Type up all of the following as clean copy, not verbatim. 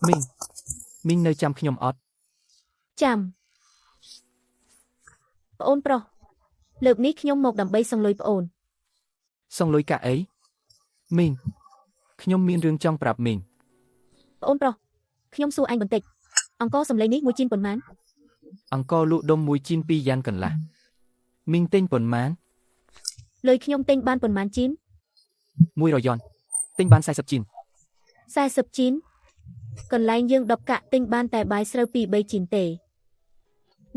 មីងមីងនៅចាំខ្ញុំអត់ចាំប្អូនប្រុសលើកនេះខ្ញុំមកដើម្បីសង្លុយប្អូនសង្លុយកាក់អីមីងខ្ញុំមានរឿងចង់ប្រាប់មីងប្អូនប្រុសខ្ញុំសួរអញបន្តិចអង្គសំឡេងនេះមួយជីនប៉ុន្មានអង្គលក់ដុំមួយជីន2យ៉ានកន្លះមីងទិញប៉ុន្មានលុយខ្ញុំទិញបានប៉ុន្មានជីន100យ៉នទិញបាន40ជីន40ជីនកន្លែងយើង10កាក់ទិញបានតែបាយស្រូវ2 3ជីនទេ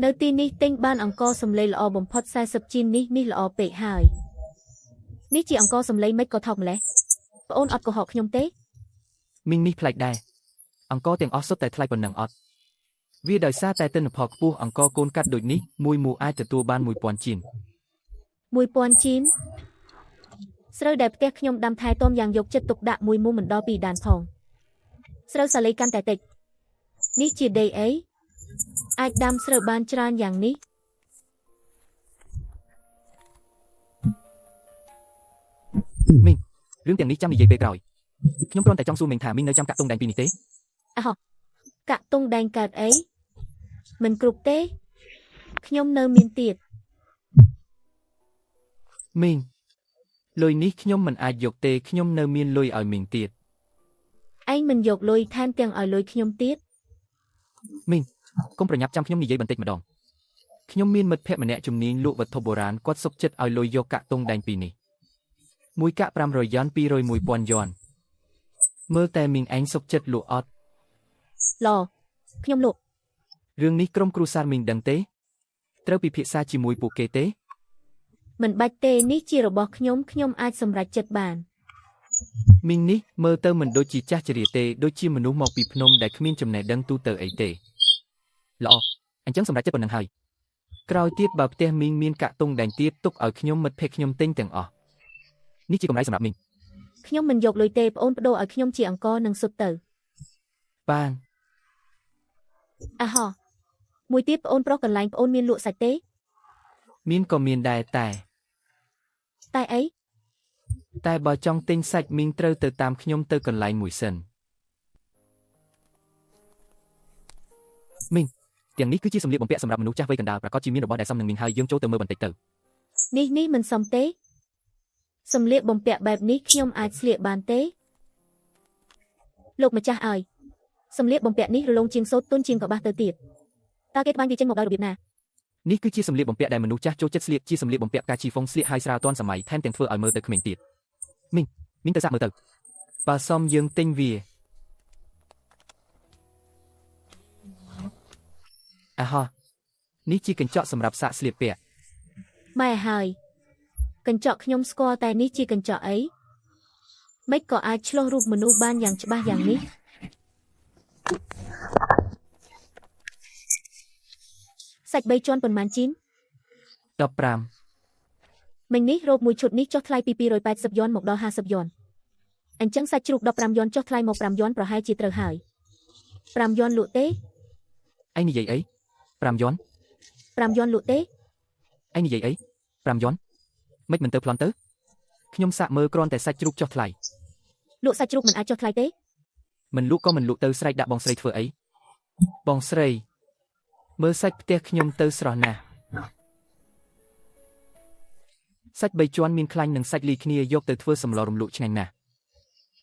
នៅទីនេះទិញបានអង្គសំឡេងល្អបំផុត40ជីននេះល្អពេកហើយនេះជាអង្គសំឡេងមិនក៏ថោកម្លេះប្អូនអត់កុហកខ្ញុំទេមីងនេះប្លែកដែរអង្គទាំងអស់សុទ្ធតែថ្លៃប៉ុណ្ណឹងអត់វាដោយសារតែទិន្នផលខ្ពស់អង្គកូនកាត់ដូចនេះមួយអាចទទួលបាន1000ជីន1000ជីនស្រូវដែលផ្ទះខ្ញុំដាំថែទាំយ៉ាងយកចិត្តទុកដាក់មួយមុំមិនដល់2ដានផងស្រូវសាលីកាន់តែតិចនេះជាដីអីអាចដាំស្រូវបានច្រើនយ៉ាងនេះមីងរឿងទាំងនេះចាំនិយាយពេលក្រោយខ្ញុំគ្រាន់តែចង់សួរមីងថាមីងនៅចាំកាក់តុងដែងពីនេះទេអហកាក់តុងដែងកើតអីមិនគ្រប់ទេខ្ញុំនៅមានទៀតមីងលុយនេះខ្ញុំមិនអាចយកទេខ្ញុំនៅមានលុយឲ្យមីងទៀតឯងមិនយកលុយថែមទាំងឲ្យលុយខ្ញុំទៀតមីងកុំប្រញាប់ចាំខ្ញុំនិយាយបន្តិចម្ដងខ្ញុំមានមិត្តភក្តិម្នាក់ជំនាញលក់វត្ថុបុរាណគាត់សុខចិត្តឲ្យលុយយកកាក់តុងដែងពីនេះមួយកាក់500យ៉ន200 1000យ៉នមើលតែមីងឯងសុខចិត្តលក់អត់ឡខ្ញុំលក់រឿងនេះក្រុមគ្រួសារមីងដឹងទេត្រូវពិភាក្សាជាមួយពួកគេទេមិនបាច់ទេនេះជារបស់ខ្ញុំអាចសម្រេចចិត្តបានមីងនេះមើលទៅមិនដូចជាចាស់ជរាទេដូចជាមនុស្សមកពីភ្នំដែលគ្មានចំណេះដឹងទូទៅអីទេល្អអញ្ចឹងសម្រេចចិត្តប៉ុណ្ណឹងហើយក្រោយទៀតបើផ្ទះមីងមានកាក់តុងដែងទៀតទុកឲ្យខ្ញុំមិត្តភក្តិខ្ញុំទិញទាំងអស់នេះជាកម្រៃសម្រាប់មីងខ្ញុំមិនយកលុយទេប្អូនបដូរឲ្យខ្ញុំជាអង្គនិងសុទ្ធទៅបានអហមួយទៀតប្អូនប្រុសកន្លែងប្អូនមានលក់សាច់ទេមានក៏មានដែរតែអីតែបើចង់ទិញសាច់មីងត្រូវទៅតាមខ្ញុំទៅកន្លែងមួយសិនមីងទាំងនេះគឺជាសម្លៀកបំពាក់សម្រាប់មនុស្សចាស់វ័យកណ្ដាលប្រកាសជាមានរបស់ដែលសមនឹងមីងហើយយើងចូលទៅមើលបន្តិចទៅនេះមិនសមទេសម្លៀកបំពាក់បែបនេះខ្ញុំអាចស្លៀកបានទេលោកម្ចាស់អើយសម្លៀកបំពាក់នេះរលោងជាងសូត្រទុនជាងកបាស់ទៅទៀតតើគេត្បាញវាចេញមកដោយរបៀបណានេះគឺជាសម្លៀកបំពាក់ដែលមនុស្សចាស់ចូលចិត្តស្លៀកជាសម្លៀកបំពាក់ផ្កាជីហ្វុងស្លៀកហើយស្រាលទាន់សម័យថែមទាំងធ្វើឲ្យមើលទៅក្មេងទៀតមីងទៅសាកមើលទៅបើសមយើងទិញវាអាហោះនេះជាកញ្ចក់សម្រាប់សាកស្លៀកពាក់ម៉ែហើយកញ្ចក់ខ្ញុំស្គាល់តែនេះជាកញ្ចក់អីមិនក៏អាចឆ្លុះរូបមនុស្សបានយ៉ាងច្បាស់យ៉ាងនេះសាច់3ជាន់ប៉ុន្មានជីន15មិញនេះរ៉ូបមួយឈុតនេះចុះថ្លៃពី280យ៉នមកដល់50យ៉នអញ្ចឹងសាច់ជ្រូក15យ៉នចុះថ្លៃមក5យ៉នប្រហែលជាត្រូវហើយ5យ៉នលក់ទេឯងនិយាយអី5យ៉ន5យ៉នលក់ទេឯងនិយាយអី5យ៉នមិនទៅប្លន់ទៅខ្ញុំសាកមើលគ្រាន់តែសាច់ជ្រូកចុះថ្លៃលក់សាច់ជ្រូកមិនអាចចុះថ្លៃទេមិនលក់ក៏មិនលក់ទៅស្រែកដាក់បងស្រីធ្វើអីបងស្រីមើលសាច់ផ្ទះខ្ញុំទៅស្រស់ណាស់សាច់3ជាន់មានខ្លាញ់និងសាច់លីគ្នាយកទៅធ្វើសម្លរំលក់ឆ្ងាញ់ណាស់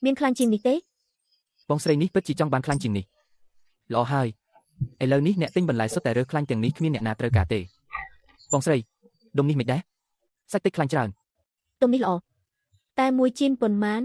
មានខ្លាញ់ជាងនេះទេបងស្រីនេះពិតជាចង់បានខ្លាញ់ជាងនេះល្អហើយឥឡូវនេះអ្នកទិញបន្លែសុទ្ធតែរើសខ្លាញ់ទាំងនេះគ្មានអ្នកណាត្រូវការទេបងស្រីដុំនេះមិនដែរសាច់តិចខ្លាញ់ច្រើនដុំនេះល្អតែមួយជីនប៉ុន្មាន